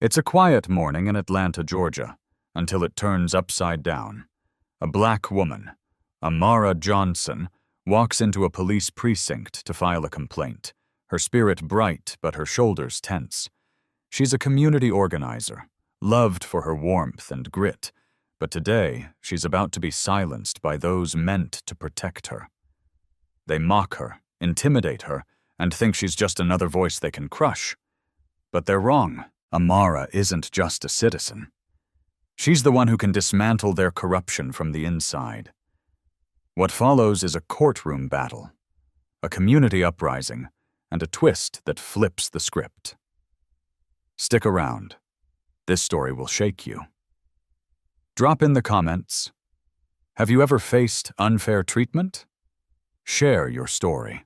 It's a quiet morning in Atlanta, Georgia, until it turns upside down. A black woman, Amara Johnson, walks into a police precinct to file a complaint, her spirit bright but her shoulders tense. She's a community organizer, loved for her warmth and grit, but today she's about to be silenced by those meant to protect her. They mock her, intimidate her, and think she's just another voice they can crush. But they're wrong. Amara isn't just a citizen. She's the one who can dismantle their corruption from the inside. What follows is a courtroom battle, a community uprising, and a twist that flips the script. Stick around. This story will shake you. Drop in the comments. Have you ever faced unfair treatment? Share your story.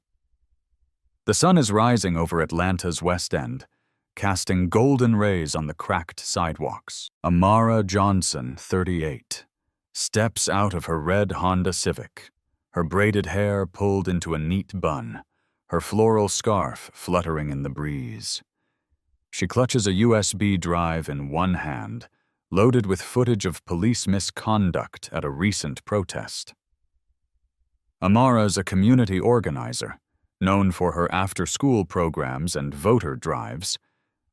The sun is rising over Atlanta's West End, casting golden rays on the cracked sidewalks. Amara Johnson, 38, steps out of her red Honda Civic, her braided hair pulled into a neat bun, her floral scarf fluttering in the breeze. She clutches a USB drive in one hand, loaded with footage of police misconduct at a recent protest. Amara's a community organizer, known for her after-school programs and voter drives,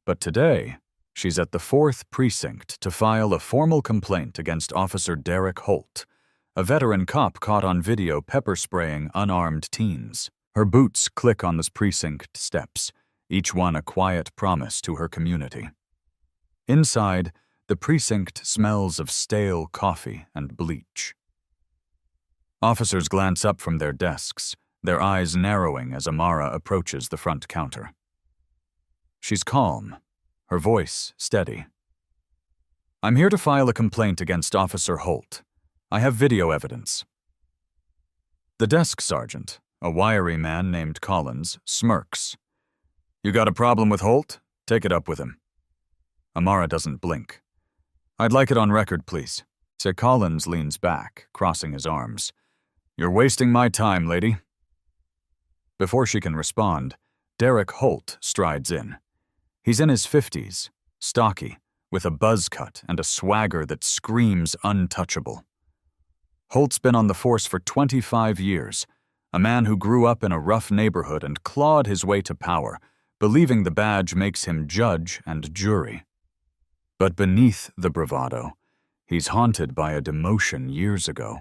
but today, she's at the 4th Precinct to file a formal complaint against Officer Derek Holt, a veteran cop caught on video pepper-spraying unarmed teens. Her boots click on the precinct steps, each one a quiet promise to her community. Inside, the precinct smells of stale coffee and bleach. Officers glance up from their desks, their eyes narrowing as Amara approaches the front counter. She's calm, her voice steady. "I'm here to file a complaint against Officer Holt. I have video evidence." The desk sergeant, a wiry man named Collins, smirks. "You got a problem with Holt? Take it up with him." Amara doesn't blink. "I'd like it on record, please." Sir Collins leans back, crossing his arms. "You're wasting my time, lady." Before she can respond, Derek Holt strides in. He's in his 50s, stocky, with a buzz cut and a swagger that screams untouchable. Holt's been on the force for 25 years, a man who grew up in a rough neighborhood and clawed his way to power, believing the badge makes him judge and jury. But beneath the bravado, he's haunted by a demotion years ago,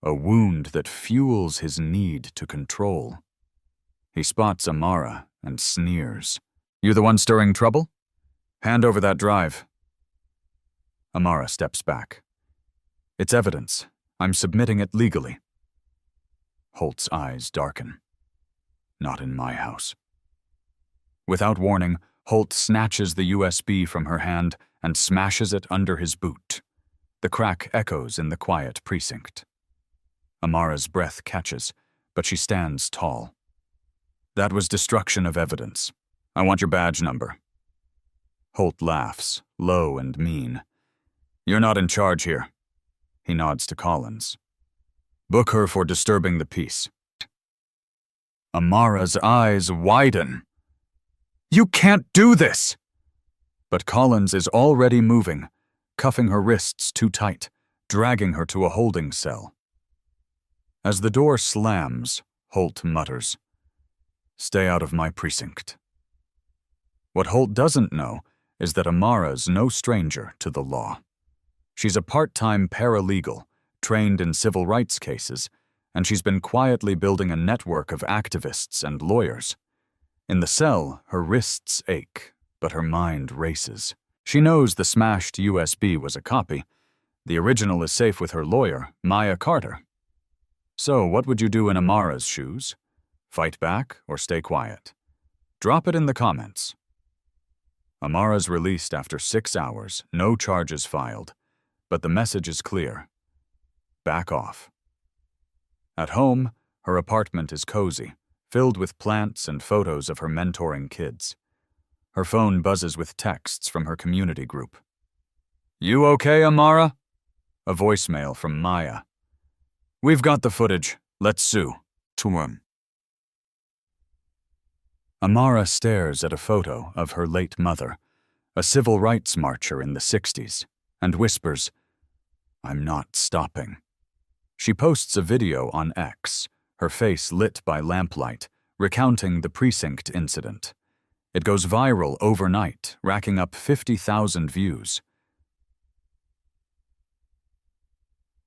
a wound that fuels his need to control. He spots Amara and sneers. "You the one stirring trouble? Hand over that drive." Amara steps back. "It's evidence. I'm submitting it legally." Holt's eyes darken. "Not in my house." Without warning, Holt snatches the USB from her hand and smashes it under his boot. The crack echoes in the quiet precinct. Amara's breath catches, but she stands tall. "That was destruction of evidence. I want your badge number." Holt laughs, low and mean. "You're not in charge here." He nods to Collins. "Book her for disturbing the peace." Amara's eyes widen. "You can't do this!" But Collins is already moving, cuffing her wrists too tight, dragging her to a holding cell. As the door slams, Holt mutters, "Stay out of my precinct." What Holt doesn't know is that Amara's no stranger to the law. She's a part-time paralegal, trained in civil rights cases, and she's been quietly building a network of activists and lawyers. In the cell, her wrists ache, but her mind races. She knows the smashed USB was a copy. The original is safe with her lawyer, Maya Carter. So, what would you do in Amara's shoes? Fight back or stay quiet? Drop it in the comments. Amara's released after 6 hours, no charges filed, but the message is clear. Back off. At home, her apartment is cozy, filled with plants and photos of her mentoring kids. Her phone buzzes with texts from her community group. "You okay, Amara?" A voicemail from Maya. "We've got the footage. Let's sue." Amara stares at a photo of her late mother, a civil rights marcher in the 60s, and whispers, "I'm not stopping." She posts a video on X, her face lit by lamplight, recounting the precinct incident. It goes viral overnight, racking up 50,000 views.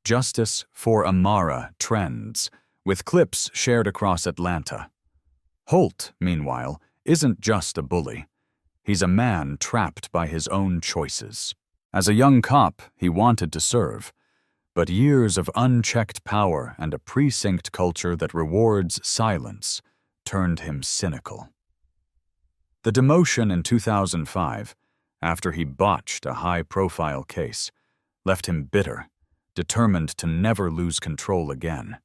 Justice for Amara trends, with clips shared across Atlanta. Holt, meanwhile, isn't just a bully. He's a man trapped by his own choices. As a young cop, he wanted to serve, but years of unchecked power and a precinct culture that rewards silence turned him cynical. The demotion in 2005, after he botched a high-profile case, left him bitter, determined to never lose control again.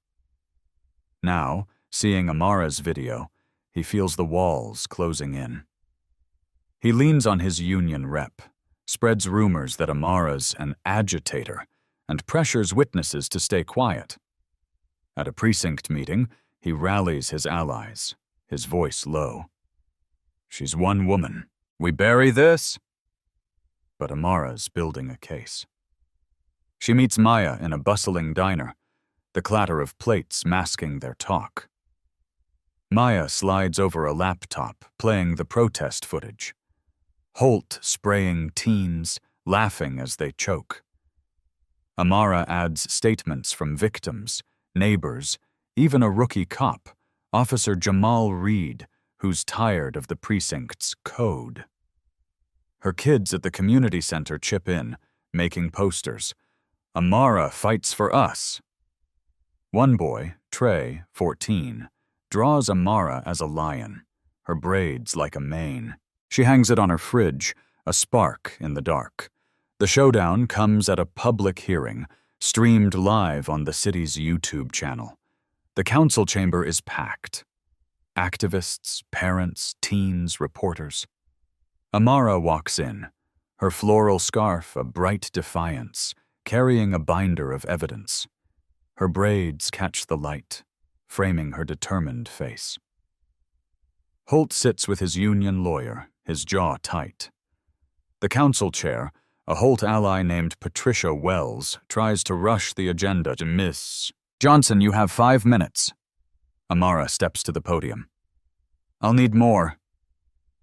Now, seeing Amara's video, he feels the walls closing in. He leans on his union rep, spreads rumors that Amara's an agitator, and pressures witnesses to stay quiet. At a precinct meeting, he rallies his allies, his voice low. "She's one woman. We bury this?" But Amara's building a case. She meets Maya in a bustling diner, the clatter of plates masking their talk. Maya slides over a laptop, playing the protest footage. Holt spraying teens, laughing as they choke. Amara adds statements from victims, neighbors, even a rookie cop, Officer Jamal Reed, who's tired of the precinct's code. Her kids at the community center chip in, making posters. "Amara fights for us." One boy, Trey, 14, draws Amara as a lion, her braids like a mane. She hangs it on her fridge, a spark in the dark. The showdown comes at a public hearing, streamed live on the city's YouTube channel. The council chamber is packed. Activists, parents, teens, reporters. Amara walks in, her floral scarf a bright defiance, carrying a binder of evidence. Her braids catch the light, framing her determined face. Holt sits with his union lawyer, his jaw tight. The council chair, a Holt ally named Patricia Wells, tries to rush the agenda to Miss Johnson. "You have 5 minutes." Amara steps to the podium. "I'll need more."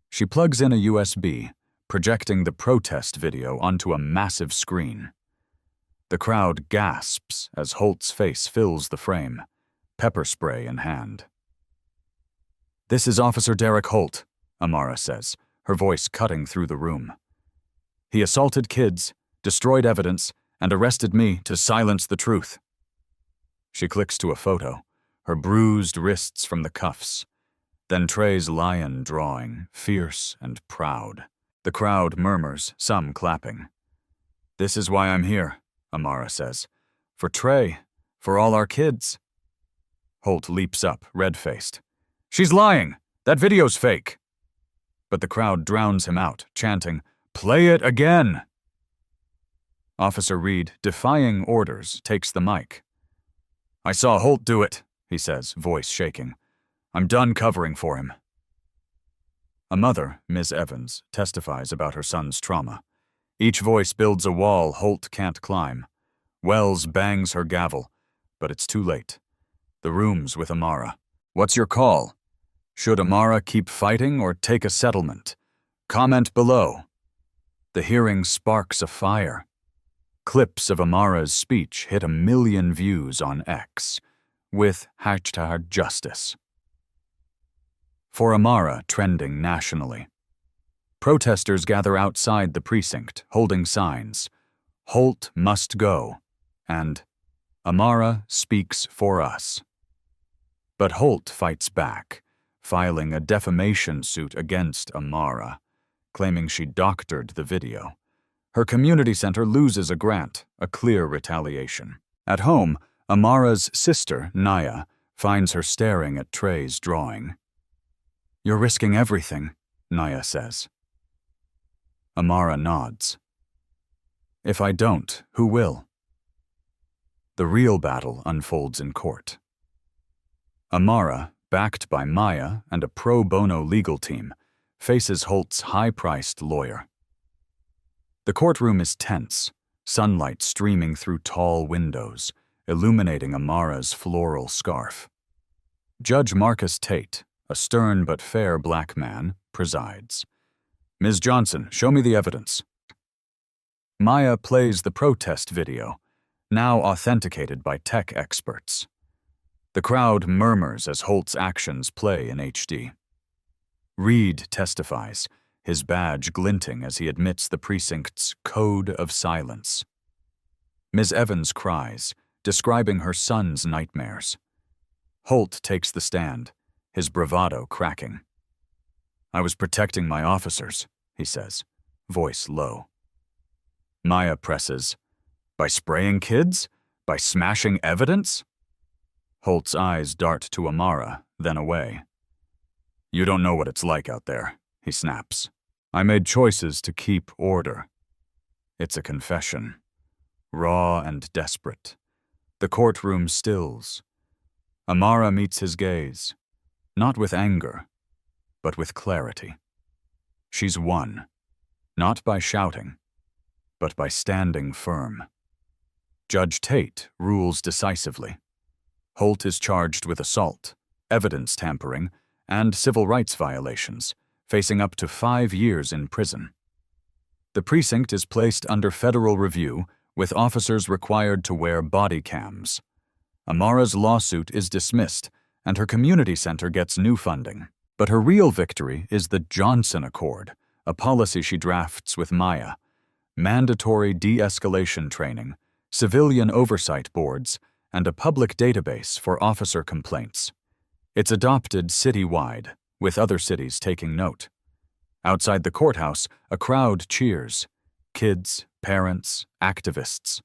She plugs in a USB, projecting the protest video onto a massive screen. The crowd gasps as Holt's face fills the frame, pepper spray in hand. "This is Officer Derek Holt," Amara says, her voice cutting through the room. "He assaulted kids, destroyed evidence, and arrested me to silence the truth." She clicks to a photo, her bruised wrists from the cuffs. Then Trey's lion drawing, fierce and proud. The crowd murmurs, some clapping. "This is why I'm here," Amara says. "For Trey, for all our kids." Holt leaps up, red-faced. "She's lying! That video's fake!" But the crowd drowns him out, chanting, "Play it again!" Officer Reed, defying orders, takes the mic. "I saw Holt do it," he says, voice shaking. "I'm done covering for him." A mother, Ms. Evans, testifies about her son's trauma. Each voice builds a wall Holt can't climb. Wells bangs her gavel, but it's too late. The room's with Amara. "What's your call? Should Amara keep fighting or take a settlement? Comment below." The hearing sparks a fire. Clips of Amara's speech hit 1 million views on X, with #justice. For Amara trending nationally. Protesters gather outside the precinct, holding signs, "Holt must go," and "Amara speaks for us." But Holt fights back, filing a defamation suit against Amara, claiming she doctored the video. Her community center loses a grant, a clear retaliation. At home, Amara's sister, Naya, finds her staring at Trey's drawing. "You're risking everything," Naya says. Amara nods. "If I don't, who will?" The real battle unfolds in court. Amara, backed by Maya and a pro bono legal team, faces Holt's high-priced lawyer. The courtroom is tense, sunlight streaming through tall windows, illuminating Amara's floral scarf. Judge Marcus Tate, a stern but fair black man, presides. Ms. Johnson, show me the evidence. Maya plays the protest video, now authenticated by tech experts. The crowd murmurs as Holt's actions play in HD. Reed testifies, his badge glinting as he admits the precinct's code of silence. Ms. Evans cries, describing her son's nightmares. Holt takes the stand, his bravado cracking. I was protecting my officers, he says, voice low. Maya presses, by spraying kids? By smashing evidence? Holt's eyes dart to Amara, then away. You don't know what it's like out there, he snaps. I made choices to keep order. It's a confession. Raw and desperate. The courtroom stills. Amara meets his gaze, not with anger, but with clarity. She's won, not by shouting, but by standing firm. Judge Tate rules decisively. Holt is charged with assault, evidence tampering, and civil rights violations, facing up to 5 years in prison. The precinct is placed under federal review, with officers required to wear body cams. Amara's lawsuit is dismissed, and her community center gets new funding. But her real victory is the Johnson Accord, a policy she drafts with Maya. Mandatory de-escalation training, civilian oversight boards, and a public database for officer complaints. It's adopted citywide, with other cities taking note. Outside the courthouse, a crowd cheers. Kids, parents, activists.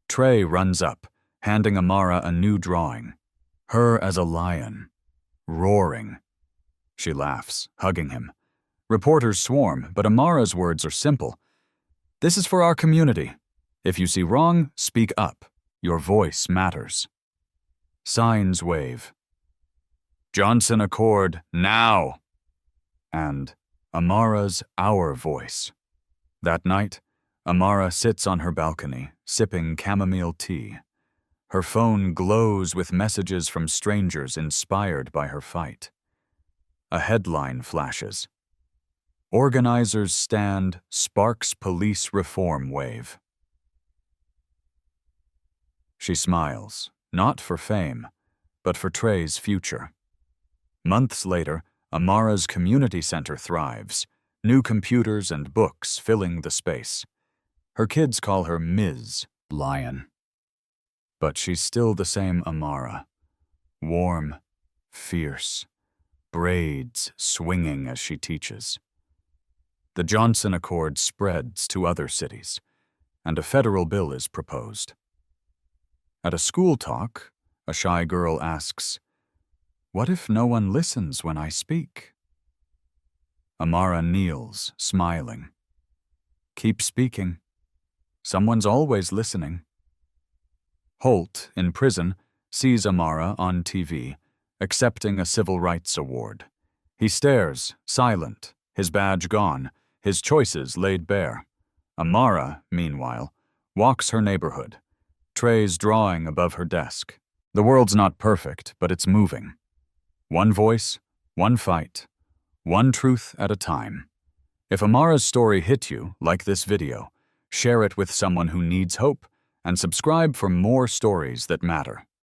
Trey runs up, handing Amara a new drawing. Her as a lion, roaring. She laughs, hugging him. Reporters swarm, but Amara's words are simple. This is for our community. If you see wrong, speak up. Your voice matters. Signs wave. Johnson Accord, now! And Amara's our voice. That night, Amara sits on her balcony, sipping chamomile tea. Her phone glows with messages from strangers inspired by her fight. A headline flashes. Organizers stand sparks police reform wave. She smiles, not for fame, but for Trey's future. Months later, Amara's community center thrives, new computers and books filling the space. Her kids call her Ms. Lion. But she's still the same Amara. Warm, fierce, braids swinging as she teaches. The Johnson Accord spreads to other cities, and a federal bill is proposed. At a school talk, a shy girl asks, "What if no one listens when I speak?" Amara kneels, smiling. Keep speaking. Someone's always listening. Holt, in prison, sees Amara on TV, accepting a civil rights award. He stares, silent, his badge gone, his choices laid bare. Amara, meanwhile, walks her neighborhood, Trey's drawing above her desk. The world's not perfect, but it's moving. One voice, one fight, one truth at a time. If Amara's story hit you, like this video, share it with someone who needs hope, and subscribe for more stories that matter.